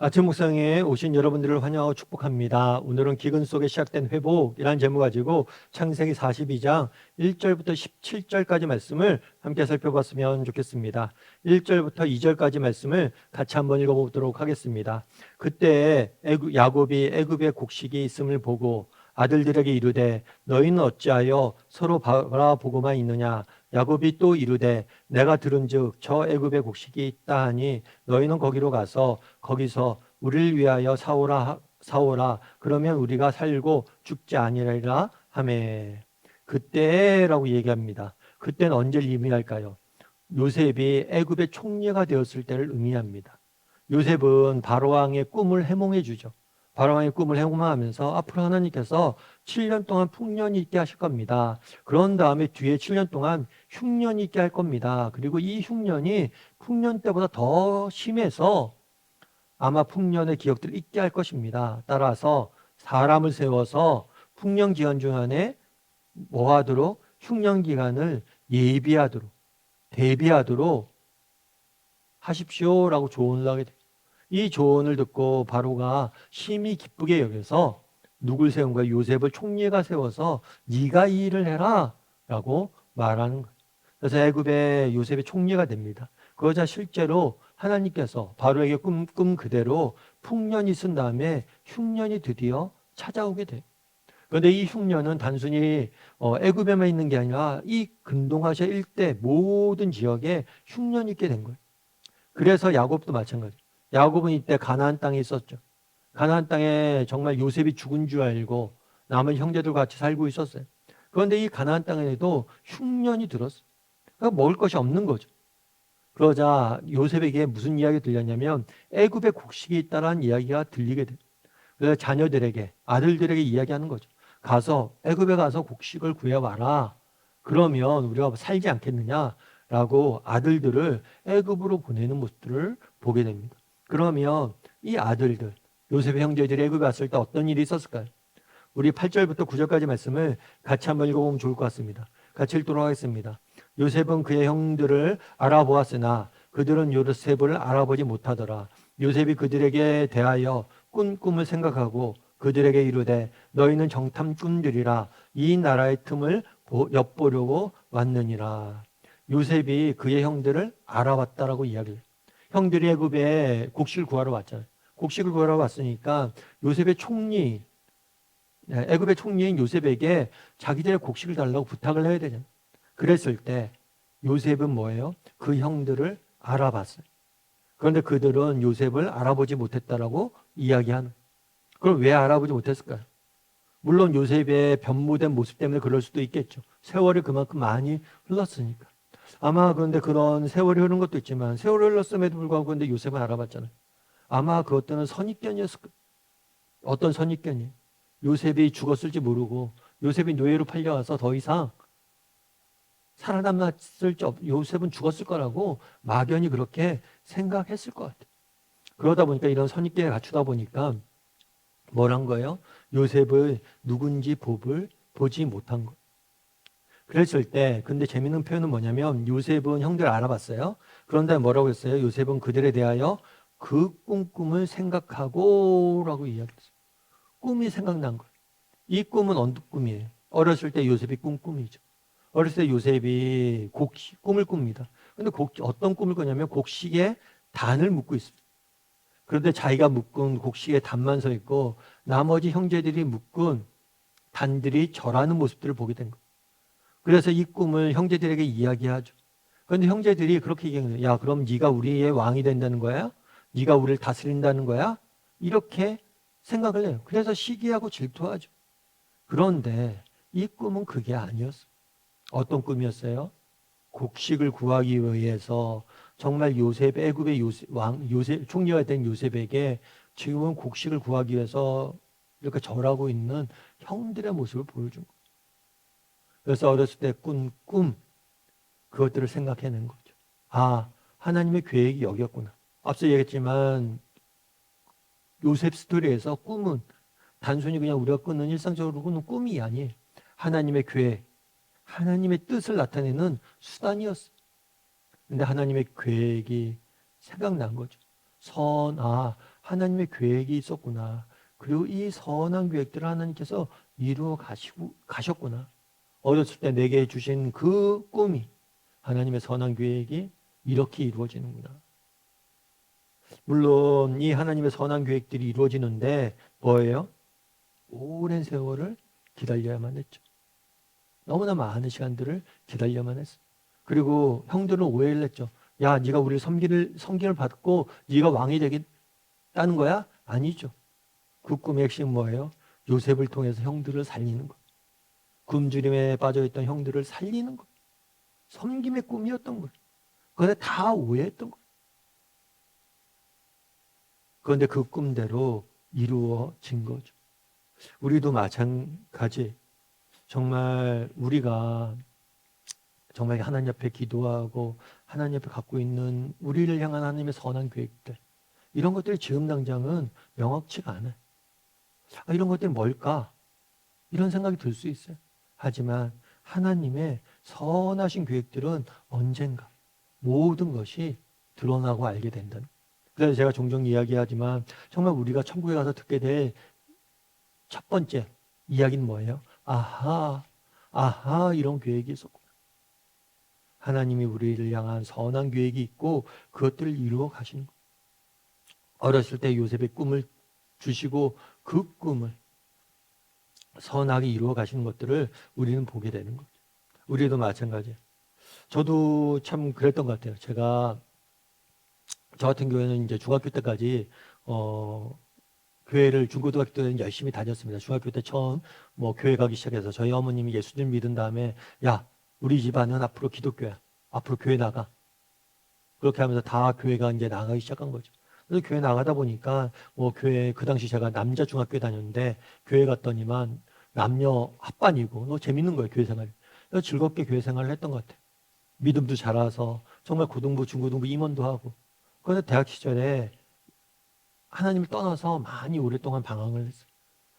아침 묵상에 오신 여러분들을 환영하고 축복합니다. 오늘은 기근 속에 시작된 회복이라는 제목 가지고 창세기 42장 1절부터 17절까지 말씀을 함께 살펴봤으면 좋겠습니다. 1절부터 2절까지 말씀을 같이 한번 읽어보도록 하겠습니다. 그때 야곱이 애굽에 곡식이 있음을 보고 아들들에게 이르되 너희는 어찌하여 서로 바라보고만 있느냐. 야곱이 또 이르되 내가 들은즉 저 애굽에 곡식이 있다 하니 너희는 거기로 가서 거기서 우리를 위하여 사오라 그러면 우리가 살고 죽지 아니하리라 하매. 그때라고 얘기합니다. 그때는 언제를 의미할까요? 요셉이 애굽의 총리가 되었을 때를 의미합니다. 요셉은 바로왕의 꿈을 해몽해 주죠. 바로왕의 꿈을 해몽하면서 앞으로 하나님께서 7년 동안 풍년이 있게 하실 겁니다. 그런 다음에 뒤에 7년 동안 흉년이 있게 할 겁니다. 그리고 이 흉년이 풍년 때보다 더 심해서 아마 풍년의 기억들을 잊게 할 것입니다. 따라서 사람을 세워서 풍년 기간 중에 뭐 하도록 흉년 기간을 예비하도록 대비하도록 하십시오라고 조언을 하게 돼요. 이 조언을 듣고 바로가 심히 기쁘게 여겨서 누굴 세운 거야? 요셉을 총리가 세워서 네가 이 일을 해라 라고 말하는 거예요. 그래서 애굽의 요셉이 총리가 됩니다. 그러자 실제로 하나님께서 바로에게 꿈 그대로 풍년이 있은 다음에 흉년이 드디어 찾아오게 돼요. 그런데 이 흉년은 단순히 애굽에만 있는 게 아니라 이 근동아시아 일대 모든 지역에 흉년이 있게 된 거예요. 그래서 야곱도 마찬가지. 야곱은 이때 가나안 땅에 있었죠. 가나안 땅에 정말 요셉이 죽은 줄 알고 남은 형제들과 같이 살고 있었어요. 그런데 이 가나안 땅에도 흉년이 들었어요. 그러니까 먹을 것이 없는 거죠. 그러자 요셉에게 무슨 이야기가 들렸냐면 애굽에 곡식이 있다라는 이야기가 들리게 돼요. 그래서 자녀들에게 아들들에게 이야기하는 거죠. 가서 애굽에 가서 곡식을 구해와라. 그러면 우리가 살지 않겠느냐라고 아들들을 애굽으로 보내는 모습들을 보게 됩니다. 그러면 이 아들들 요셉의 형제들이 애굽에 왔을 때 어떤 일이 있었을까요? 우리 8절부터 9절까지 말씀을 같이 한번 읽어보면 좋을 것 같습니다. 같이 읽도록 하겠습니다. 요셉은 그의 형들을 알아보았으나 그들은 요셉을 알아보지 못하더라. 요셉이 그들에게 대하여 꾼 꿈을 생각하고 그들에게 이르되 너희는 정탐 꾼들이라 이 나라의 틈을 엿보려고 왔느니라. 요셉이 그의 형들을 알아봤다라고 이야기를 해요. 형들이 애굽에 곡식을 구하러 왔잖아요. 곡식을 구하러 왔으니까 요셉의 총리, 애굽의 총리인 요셉에게 자기들의 곡식을 달라고 부탁을 해야 되잖아요. 그랬을 때 요셉은 뭐예요? 그 형들을 알아봤어요. 그런데 그들은 요셉을 알아보지 못했다라고 이야기하는. 그럼 왜 알아보지 못했을까요? 물론 요셉의 변모된 모습 때문에 그럴 수도 있겠죠. 세월이 그만큼 많이 흘렀으니까. 아마 그런데 그런 세월이 흐른 것도 있지만 세월이 흘렀음에도 불구하고 근데 요셉은 알아봤잖아요. 아마 그것들은 선입견이었을 거예요. 어떤 선입견이에요? 요셉이 죽었을지 모르고 요셉이 노예로 팔려와서 더 이상 살아남았을지 요셉은 죽었을 거라고 막연히 그렇게 생각했을 것 같아요. 그러다 보니까 이런 선입견에 갖추다 보니까 뭐란 거예요? 요셉을 누군지 법을 보지 못한 거. 그랬을 때 근데 재밌는 표현은 뭐냐면 요셉은 형들 알아봤어요. 그런데 뭐라고 했어요? 요셉은 그들에 대하여 그 꿈을 생각하고 라고 이야기했어요. 꿈이 생각난 거예요. 이 꿈은 어떤 꿈이에요? 어렸을 때 요셉이 꾼 꿈이죠. 어렸을 때 요셉이 꿈을 꿉니다. 근데 어떤 꿈을 꾸냐면 곡식에 단을 묶고 있습니다. 그런데 자기가 묶은 곡식에 단만 서 있고 나머지 형제들이 묶은 단들이 절하는 모습들을 보게 된 거예요. 그래서 이 꿈을 형제들에게 이야기하죠. 그런데 형제들이 그렇게 얘기해요. 야, 그럼 네가 우리의 왕이 된다는 거야? 네가 우리를 다스린다는 거야? 이렇게 생각을 해요. 그래서 시기하고 질투하죠. 그런데 이 꿈은 그게 아니었어요. 어떤 꿈이었어요? 곡식을 구하기 위해서 정말 애굽의 요셉 총리가 된 요셉에게 지금은 곡식을 구하기 위해서 이렇게 절하고 있는 형들의 모습을 보여준 거예요. 그래서 어렸을 때 꾼 꿈, 그것들을 생각해낸 거죠. 아, 하나님의 계획이 여기였구나. 앞서 얘기했지만 요셉 스토리에서 꿈은 단순히 그냥 우리가 꾸는 일상적으로 꾸는 꿈이 아니에요. 하나님의 계획, 하나님의 뜻을 나타내는 수단이었어요. 근데 하나님의 계획이 생각난 거죠. 하나님의 계획이 있었구나. 그리고 이 선한 계획들을 하나님께서 이루어 가셨구나. 어렸을 때 내게 주신 그 꿈이, 하나님의 선한 계획이 이렇게 이루어지는구나. 물론 이 하나님의 선한 계획들이 이루어지는데 뭐예요? 오랜 세월을 기다려야만 했죠. 너무나 많은 시간들을 기다려야만 했어. 그리고 형들은 오해를 했죠. 야, 네가 우리를 섬기를 받고 네가 왕이 되겠다는 거야? 아니죠. 그 꿈의 핵심은 뭐예요? 요셉을 통해서 형들을 살리는 것. 굶주림에 빠져있던 형들을 살리는 것. 섬김의 꿈이었던 거예요. 그런데 다 오해했던 거예요. 그런데 그 꿈대로 이루어진 거죠. 우리도 마찬가지. 정말 우리가 정말 하나님 앞에 기도하고 하나님 앞에 갖고 있는 우리를 향한 하나님의 선한 계획들, 이런 것들이 지금 당장은 명확치가 않아요. 이런 것들이 뭘까? 이런 생각이 들 수 있어요. 하지만 하나님의 선하신 계획들은 언젠가 모든 것이 드러나고 알게 된다는. 그래서 제가 종종 이야기하지만 정말 우리가 천국에 가서 듣게 될 첫 번째 이야기는 뭐예요? 아하, 아하, 이런 계획이 있었구나. 하나님이 우리를 향한 선한 계획이 있고 그것들을 이루어 가시는 거예요. 어렸을 때 요셉의 꿈을 주시고 그 꿈을 선하게 이루어 가시는 것들을 우리는 보게 되는 거죠. 우리도 마찬가지예요. 저도 참 그랬던 것 같아요. 저 같은 경우에는 이제 중학교 때까지 교회를 중고등학교 때는 열심히 다녔습니다. 중학교 때 처음 뭐 교회 가기 시작해서 저희 어머님이 예수님 믿은 다음에 야, 우리 집안은 앞으로 기독교야. 앞으로 교회 나가. 그렇게 하면서 다 교회가 이제 나가기 시작한 거죠. 그래서 교회 나가다 보니까 뭐 교회 그 당시 제가 남자 중학교에 다녔는데 교회 갔더니만 남녀 합반이고 너 재밌는 거예요, 교회 생활. 그래서 즐겁게 교회 생활을 했던 것 같아요. 믿음도 자라서 정말 고등부, 중고등부 임원도 하고. 그런데 대학 시절에 하나님을 떠나서 많이 오랫동안 방황을 했어요.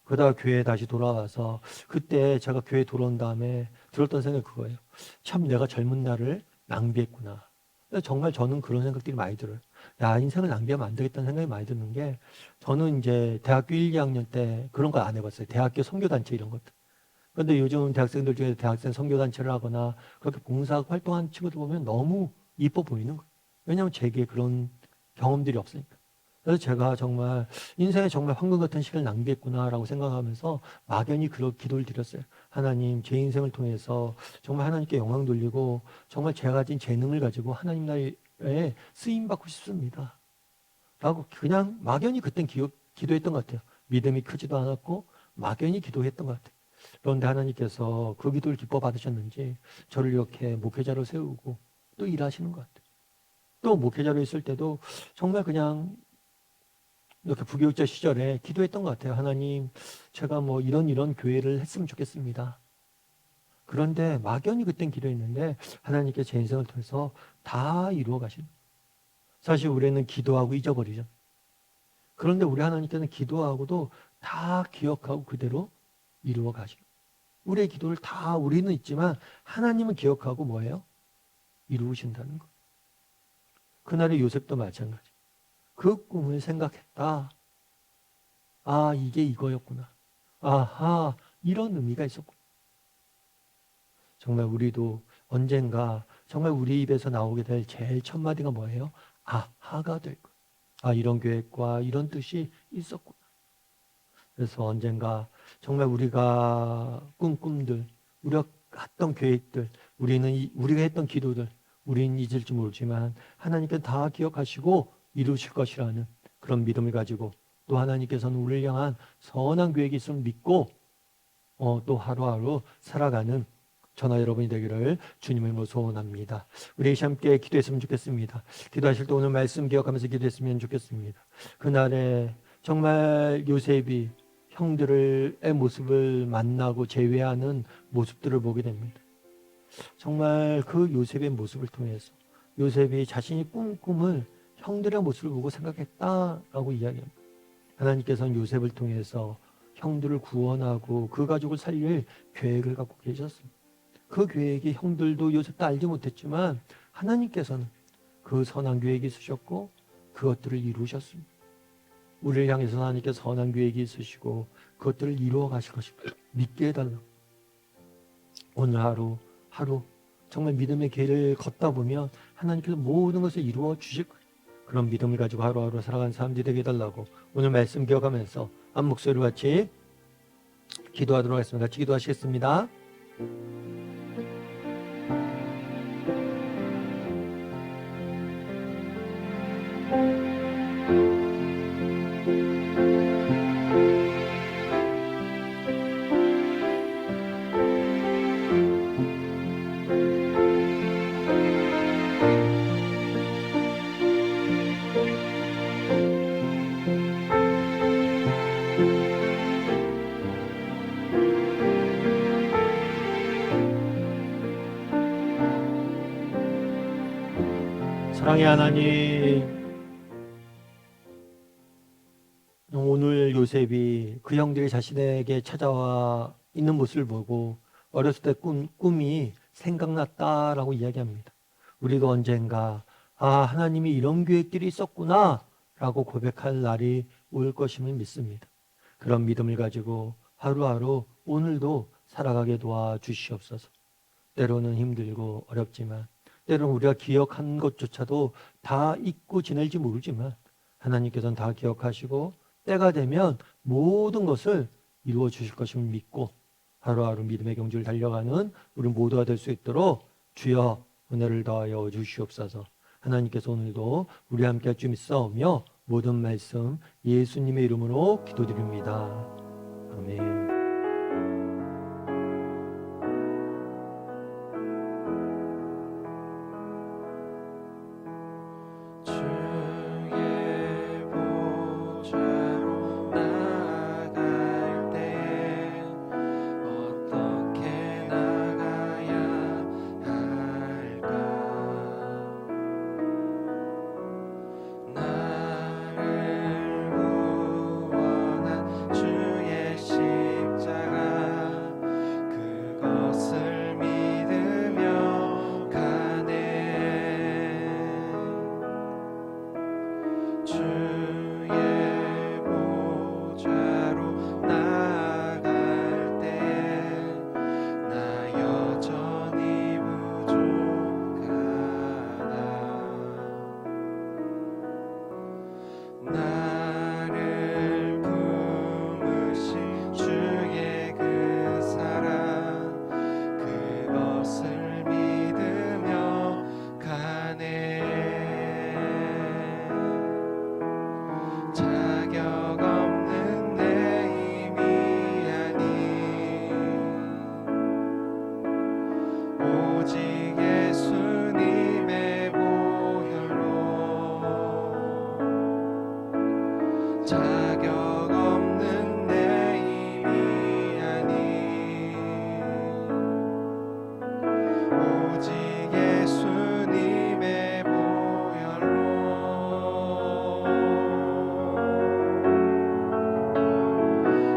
그러다가 교회에 다시 돌아와서 그때 제가 교회에 돌아온 다음에 들었던 생각이 그거예요. 참 내가 젊은 날을 낭비했구나. 정말 저는 그런 생각들이 많이 들어요. 야, 인생을 낭비하면 안 되겠다는 생각이 많이 드는 게 저는 이제 대학교 1, 2학년 때 그런 거 안 해봤어요. 대학교 선교단체 이런 것들. 그런데 요즘 대학생들 중에 대학생 선교단체를 하거나 그렇게 봉사하고 활동하는 친구들 보면 너무 이뻐 보이는 거예요. 왜냐하면 제게 그런 경험들이 없으니까. 그래서 제가 정말 인생에 정말 황금 같은 시간을 낭비했구나라고 생각하면서 막연히 그런 기도를 드렸어요. 하나님, 제 인생을 통해서 정말 하나님께 영광 돌리고 정말 제가 가진 재능을 가지고 하나님 나라에 쓰임 받고 싶습니다. 라고 그냥 막연히 그땐 기도했던 것 같아요. 믿음이 크지도 않았고 막연히 기도했던 것 같아요. 그런데 하나님께서 그 기도를 기뻐 받으셨는지 저를 이렇게 목회자로 세우고 또 일하시는 것 같아요. 또 목회자로 있을 때도 정말 그냥 이렇게 부교육자 시절에 기도했던 것 같아요. 하나님, 제가 뭐 이런 교회를 했으면 좋겠습니다. 그런데 막연히 그땐 기도했는데 하나님께 제 인생을 통해서 다 이루어 가시는. 사실 우리는 기도하고 잊어버리죠. 그런데 우리 하나님께서는 기도하고도 다 기억하고 그대로 이루어 가시는. 우리의 기도를 다 우리는 있지만 하나님은 기억하고 뭐예요? 이루신다는 거. 그날의 요셉도 마찬가지. 그 꿈을 생각했다. 아, 이게 이거였구나. 아하, 이런 의미가 있었구나. 정말 우리도 언젠가 정말 우리 입에서 나오게 될 제일 첫 마디가 뭐예요? 아하가 될 것. 아, 이런 계획과 이런 뜻이 있었구나. 그래서 언젠가 정말 우리가 꾼 꿈들, 우리가 했던 계획들, 우리가 했던 기도들, 우리는 잊을지 모르지만 하나님께 다 기억하시고 이루실 것이라는 그런 믿음을 가지고 또 하나님께서는 우리를 향한 선한 계획이 있음을 믿고 또 하루하루 살아가는 저나 여러분이 되기를 주님의 이름으로 소원합니다. 우리 함께 기도했으면 좋겠습니다. 기도하실 때 오늘 말씀 기억하면서 기도했으면 좋겠습니다. 그날에 정말 요셉이 형들의 모습을 만나고 제외하는 모습들을 보게 됩니다. 정말 그 요셉의 모습을 통해서 요셉이 자신이 꾼 꿈을 형들의 모습을 보고 생각했다라고 이야기합니다. 하나님께서는 요셉을 통해서 형들을 구원하고 그 가족을 살릴 계획을 갖고 계셨습니다. 그 계획이 형들도 요셉도 알지 못했지만 하나님께서는 그 선한 계획이 있으셨고 그것들을 이루셨습니다. 우리를 향해서 하나님께 선한 계획이 있으시고 그것들을 이루어 가실 것입니다. 믿게 해달라고. 오늘 하루 정말 믿음의 길을 걷다 보면 하나님께서 모든 것을 이루어 주실 거예요. 그런 믿음을 가지고 하루하루 살아가는 사람들이 되게 해달라고 오늘 말씀 기억하면서 한 목소리로 같이 기도하도록 하겠습니다. 같이 기도하시겠습니다. 사랑의 하나님, 오늘 요셉이 그 형들이 자신에게 찾아와 있는 모습을 보고 어렸을 때 꿈이 생각났다라고 이야기합니다. 우리도 언젠가 하나님이 이런 계획들이 있었구나 라고 고백할 날이 올 것임을 믿습니다. 그런 믿음을 가지고 하루하루 오늘도 살아가게 도와주시옵소서. 때로는 힘들고 어렵지만 때로는 우리가 기억한 것조차도 다 잊고 지낼지 모르지만 하나님께서는 다 기억하시고 때가 되면 모든 것을 이루어 주실 것임을 믿고 하루하루 믿음의 경주를 달려가는 우리 모두가 될 수 있도록 주여 은혜를 더하여 주시옵소서. 하나님께서 오늘도 우리 함께 할 줄 믿사오며 모든 말씀 예수님의 이름으로 기도드립니다. 아멘.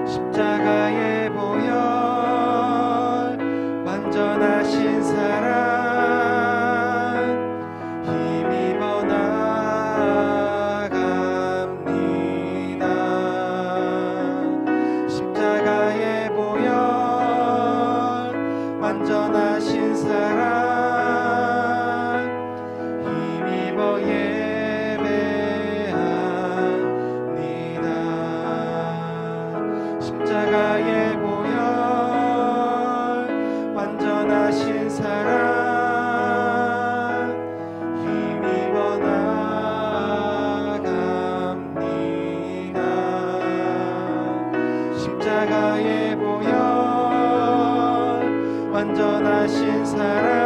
십자가의 보혈 완전하신 사랑 힘입어 나아갑니다. 십자가의 보혈 완전하신 사랑 힘입어 십자가의 보혈 완전하신 사랑 힘입어 나아갑니다. 십자가의 보혈 완전하신 사랑